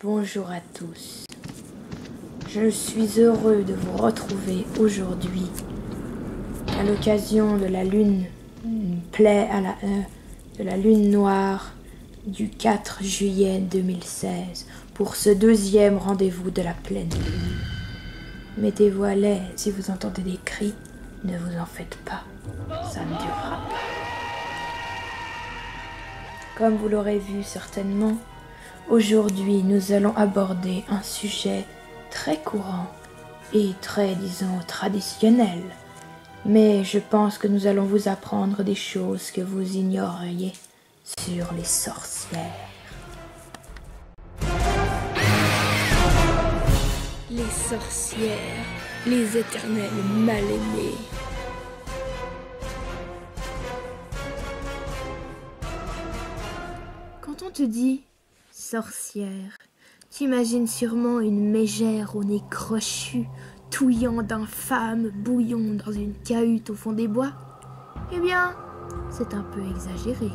Bonjour à tous. Je suis heureux de vous retrouver aujourd'hui à l'occasion de la lune de la lune noire du 4 juillet 2016 pour ce deuxième rendez-vous de la pleine lune. Mettez-vous à l'aise, si vous entendez des cris, ne vous en faites pas, ça ne durera pas. Comme vous l'aurez vu certainement, aujourd'hui nous allons aborder un sujet très courant et très, disons, traditionnel. Mais je pense que nous allons vous apprendre des choses que vous ignoriez sur les sorcières. Les sorcières, les éternelles mal-aimées. Quand on te dit sorcière, tu imagines sûrement une mégère au nez crochu, touillant d'infâme bouillon dans une cahute au fond des bois. Eh bien, c'est un peu exagéré,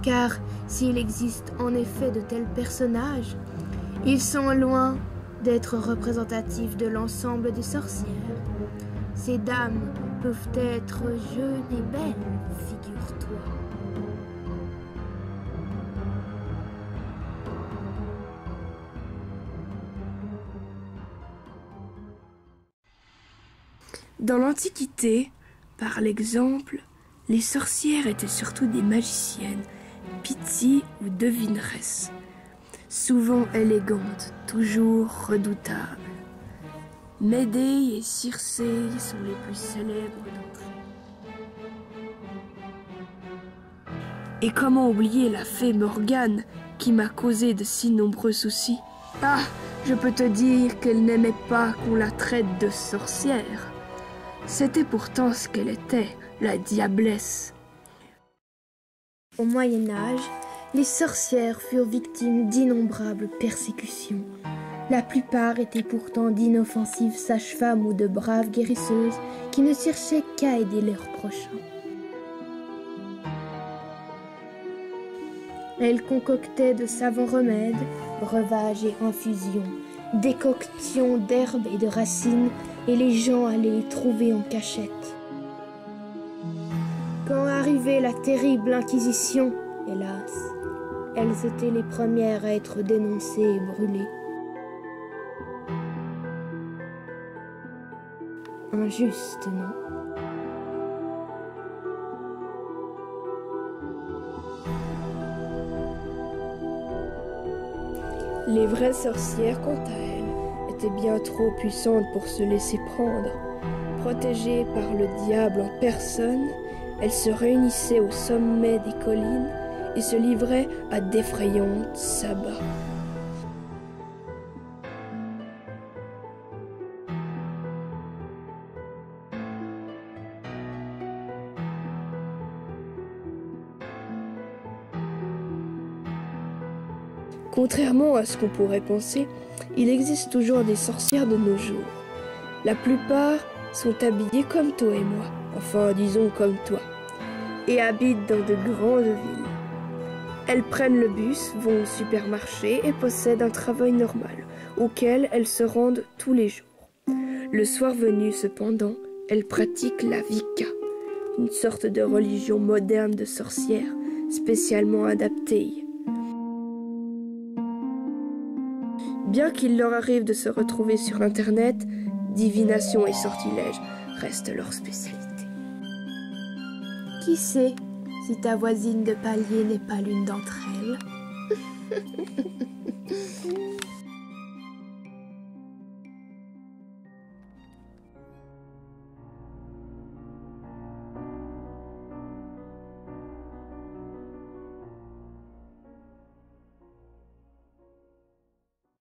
car s'il existe en effet de tels personnages, ils sont loin d'être représentatifs de l'ensemble des sorcières. Ces dames peuvent être jeunes et belles, figure-toi. Dans l'Antiquité, par l'exemple, les sorcières étaient surtout des magiciennes, pythie ou devineresses, souvent élégantes, toujours redoutables. Médée et Circé sont les plus célèbres d'entre elles. Et comment oublier la fée Morgane qui m'a causé de si nombreux soucis? Ah, je peux te dire qu'elle n'aimait pas qu'on la traite de sorcière. C'était pourtant ce qu'elle était, la diablesse. Au Moyen-Âge, les sorcières furent victimes d'innombrables persécutions. La plupart étaient pourtant d'inoffensives sages-femmes ou de braves guérisseuses qui ne cherchaient qu'à aider leurs prochains. Elles concoctaient de savants remèdes, breuvages et infusions, décoctions d'herbes et de racines, et les gens allaient les trouver en cachette. Quand arrivait la terrible Inquisition, hélas, elles étaient les premières à être dénoncées et brûlées. Injuste, non? Les vraies sorcières, quant à elles, étaient bien trop puissantes pour se laisser prendre. Protégées par le diable en personne, elles se réunissaient au sommet des collines et se livraient à d'effrayantes sabbats. Contrairement à ce qu'on pourrait penser, il existe toujours des sorcières de nos jours. La plupart sont habillées comme toi et moi, enfin disons comme toi, et habitent dans de grandes villes. Elles prennent le bus, vont au supermarché et possèdent un travail normal, auquel elles se rendent tous les jours. Le soir venu, cependant, elles pratiquent la Wicca, une sorte de religion moderne de sorcières, spécialement adaptée. Bien qu'il leur arrive de se retrouver sur Internet, divination et sortilège restent leur spécialité. Qui sait si ta voisine de palier n'est pas l'une d'entre elles?